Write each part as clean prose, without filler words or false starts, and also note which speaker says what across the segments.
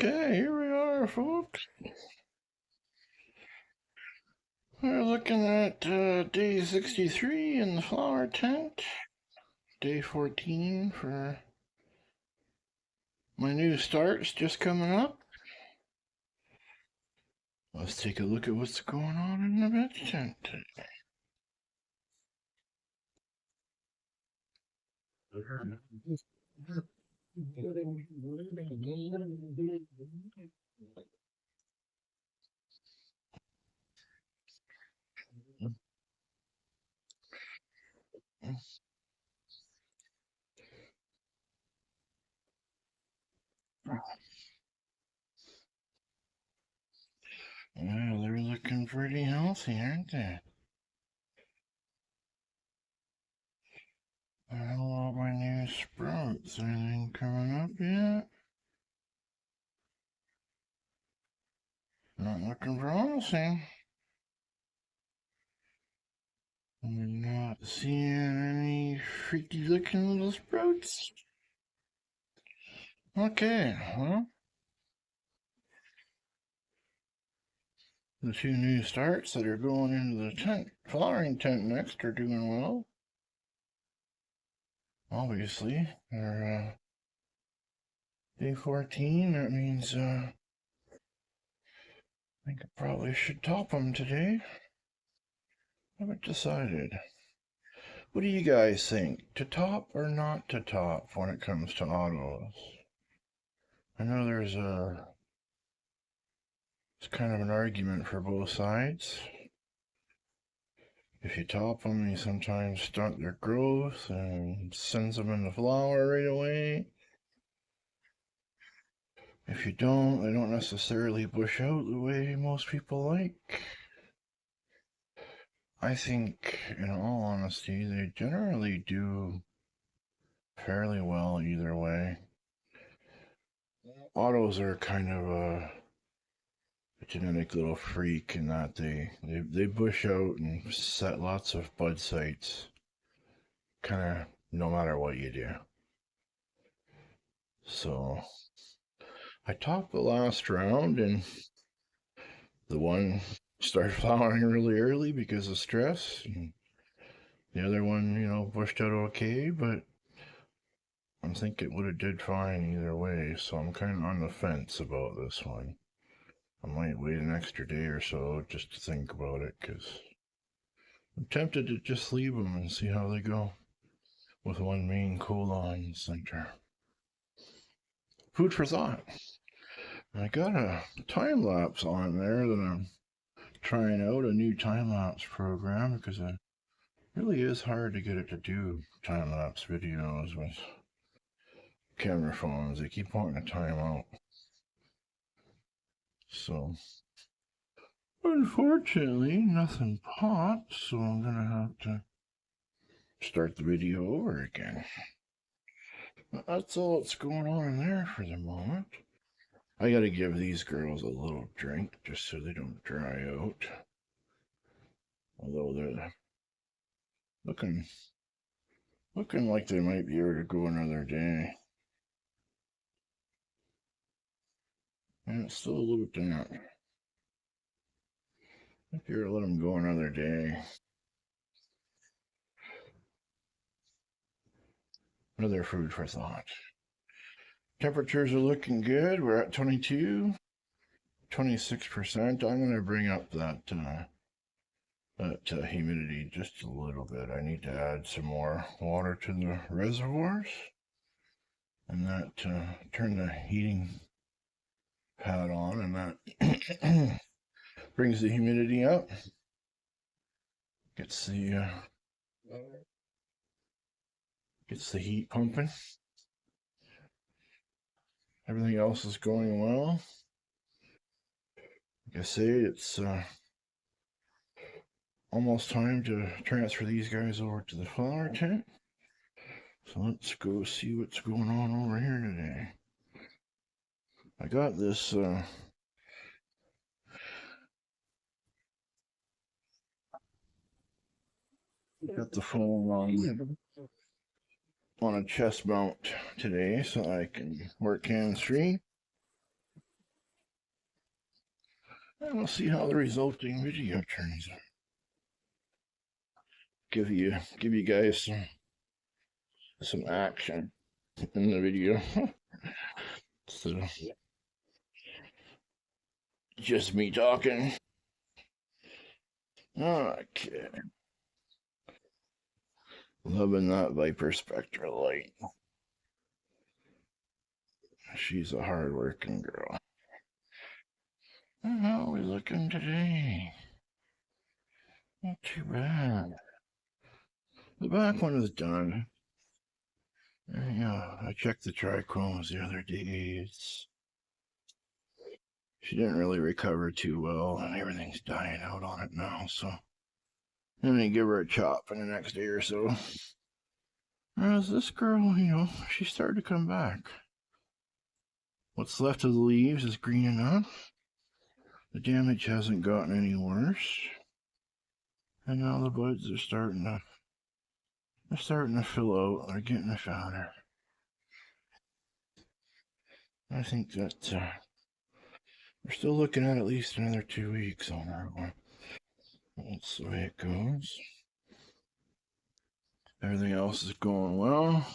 Speaker 1: Okay, here we are, folks. We're looking at day 63 in the flower tent. Day 14 for my new starts just coming up. Let's take a look at what's going on in the veg tent today. Yeah, they're looking pretty healthy, aren't they? How about my new sprouts? Anything coming up yet? Not looking promising. I'm not seeing any freaky looking little sprouts. Okay, well, the two new starts that are going into the flowering tent next are doing well. Obviously, they're day 14. That means I think I probably should top them today. Haven't decided. What do you guys think? To top or not to top when it comes to autos? I know it's kind of an argument for both sides. If you top them, you sometimes stunt their growth and sends them into flower right away. If you don't, they don't necessarily bush out the way most people like. I think, in all honesty, they generally do fairly well either way. Autos are kind of a genetic little freak in that they bush out and set lots of bud sites, kind of no matter what you do. So I topped the last round, and the one started flowering really early because of stress, and the other one, bushed out okay, but I think it would have did fine either way, so I'm kind of on the fence about this one. I might wait an extra day or so just to think about it, because I'm tempted to just leave them and see how they go with one main cola in the center. Food for thought. I got a time lapse on there that I'm trying out, a new time lapse program, because it really is hard to get it to do time lapse videos with camera phones. They keep wanting to time out. So, unfortunately, nothing popped, so I'm gonna have to start the video over again. That's all that's going on in there for the moment. I gotta give these girls a little drink just so they don't dry out. Although they're looking like they might be able to go another day. And it's still a little damp. If you're to let them go another day. Another food for thought. Temperatures are looking good. We're at 22, 26%. I'm going to bring up that humidity just a little bit. I need to add some more water to the reservoirs, and that turn the heating pad on, and that brings the humidity up. Gets the heat pumping. Everything else is going well. Like I say, it's almost time to transfer these guys over to the flower tent. So let's go see what's going on over here today. I got this got the phone on a chest mount today so I can work hands-free. And we'll see how the resulting video turns out. Give you guys some action in the video. So just me talking. Okay. Loving that Viper Spectra light. She's a hard-working girl. How are we looking today? Not too bad. The back one is done. Yeah, I checked the trichomes the other day. She didn't really recover too well, and everything's dying out on it now, so I'm gonna give her a chop in the next day or so. Whereas this girl, she started to come back. What's left of the leaves is green enough. The damage hasn't gotten any worse. And now the buds are starting to fill out. They're getting fatter. I think that we're still looking at least another 2 weeks on that one. That's the way it goes. Everything else is going well.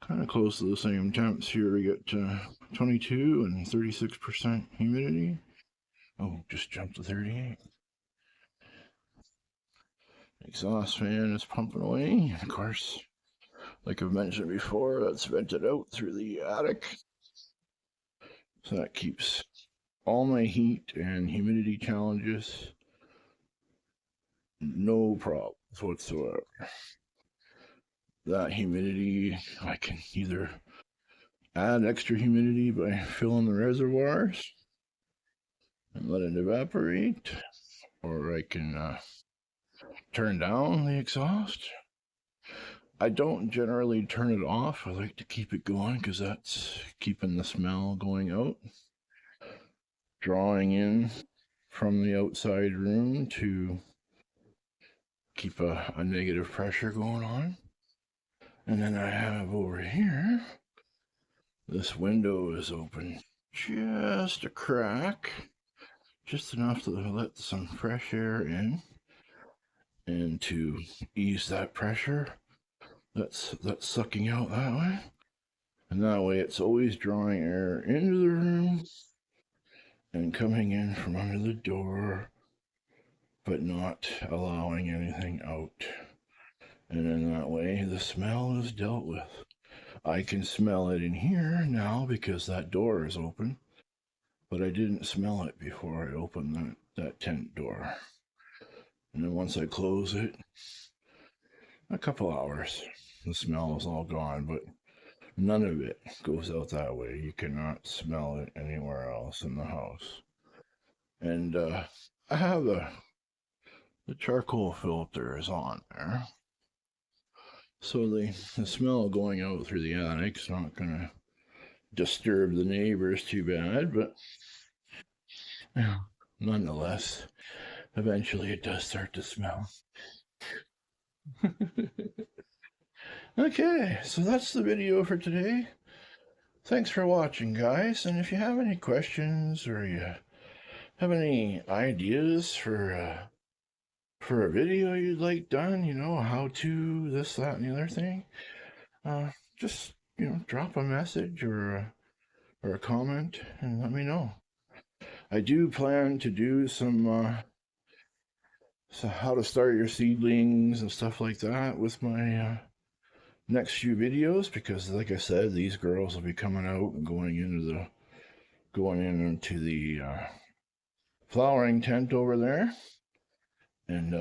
Speaker 1: Kind of close to the same temps here. We get 22 and 36% humidity. Oh, just jumped to 38. Exhaust fan is pumping away. And of course, like I've mentioned before, that's vented out through the attic. So that keeps all my heat and humidity challenges no problems whatsoever. That humidity, I can either add extra humidity by filling the reservoirs and let it evaporate, or I can turn down the exhaust. I don't generally turn it off. I like to keep it going because that's keeping the smell going out. Drawing in from the outside room to keep a negative pressure going on. And then I have over here, this window is open just a crack, just enough to let some fresh air in and to ease that pressure that's sucking out that way. And that way it's always drawing air into the room and coming in from under the door, but not allowing anything out. And in that way, the smell is dealt with. I can smell it in here now because that door is open, but I didn't smell it before I opened that tent door. And then once I close it, a couple hours, the smell is all gone, but none of it goes out that way. You cannot smell it anywhere else in the house. And I have the charcoal filter is on there. So the smell going out through the attic's not going to disturb the neighbors too bad, but nonetheless, eventually it does start to smell. Okay, so that's the video for today. Thanks for watching, guys, and if you have any questions or you have any ideas for a video you'd like done, how to this, that, and the other thing, just, drop a message or a comment and let me know. I do plan to do some so how to start your seedlings and stuff like that with my next few videos, because like I said, these girls will be coming out and going into the flowering tent over there. And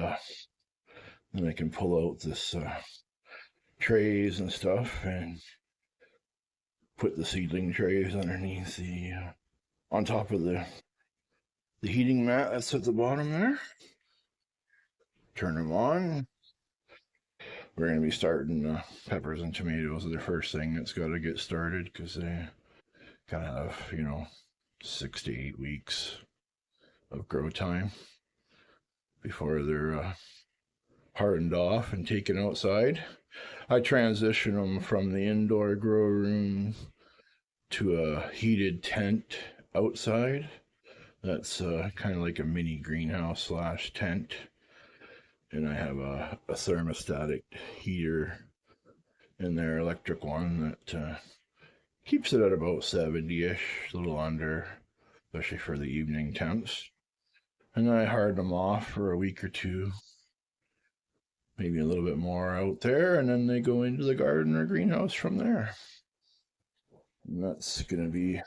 Speaker 1: then I can pull out this trays and stuff and put the seedling trays underneath on top of the heating mat that's at the bottom there. Turn them on. We're going to be starting peppers and tomatoes are the first thing that's got to get started, because they kind of have, 6 to 8 weeks of grow time before they're hardened off and taken outside. I transition them from the indoor grow room to a heated tent outside That's kind of like a mini greenhouse slash tent. And I have a thermostatic heater in there, electric one, that keeps it at about 70-ish, a little under, especially for the evening temps. And then I hard them off for a week or two, maybe a little bit more out there, and then they go into the garden or greenhouse from there. And that's going to be,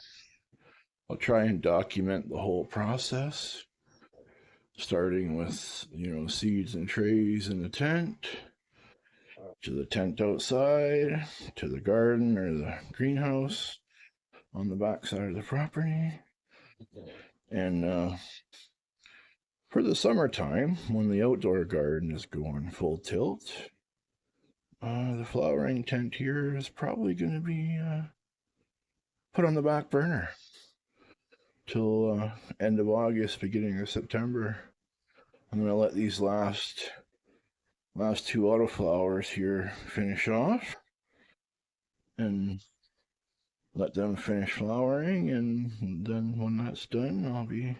Speaker 1: I'll try and document the whole process, starting with, seeds and trays in the tent, to the tent outside, to the garden or the greenhouse on the back side of the property. And for the summertime, when the outdoor garden is going full tilt, the flowering tent here is probably going to be put on the back burner till end of August, beginning of September. I'm going to let these last two autoflowers here finish off and let them finish flowering, and then when that's done, I'll be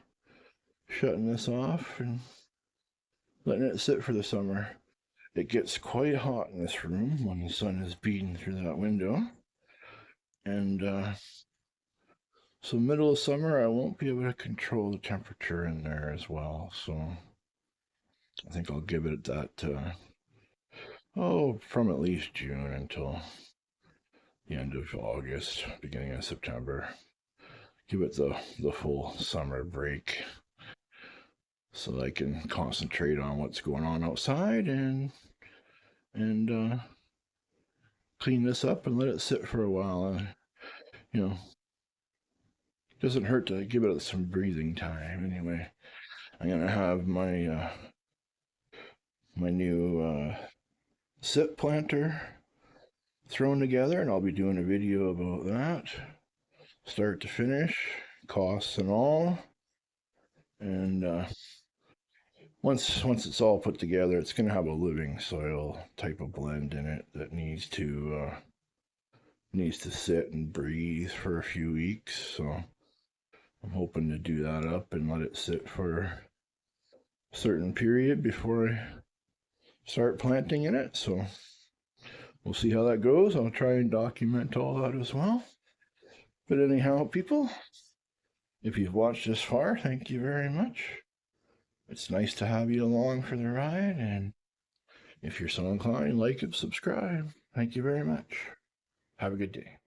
Speaker 1: shutting this off and letting it sit for the summer. It gets quite hot in this room when the sun is beating through that window, and so middle of summer I won't be able to control the temperature in there as well, so I think I'll give it that from at least June until the end of August, beginning of September. Give it the full summer break so I can concentrate on what's going on outside and clean this up and let it sit for a while. Doesn't hurt to give it some breathing time. Anyway, I'm gonna have my my new sit planter thrown together, and I'll be doing a video about that, start to finish, costs and all. And once it's all put together, it's going to have a living soil type of blend in it that needs to sit and breathe for a few weeks. So I'm hoping to do that up and let it sit for a certain period before I start planting in it. So we'll see how that goes. I'll try and document all that as well. But anyhow, people, if you've watched this far, thank you very much. It's nice to have you along for the ride, and if you're so inclined, like and subscribe. Thank you very much. Have a good day.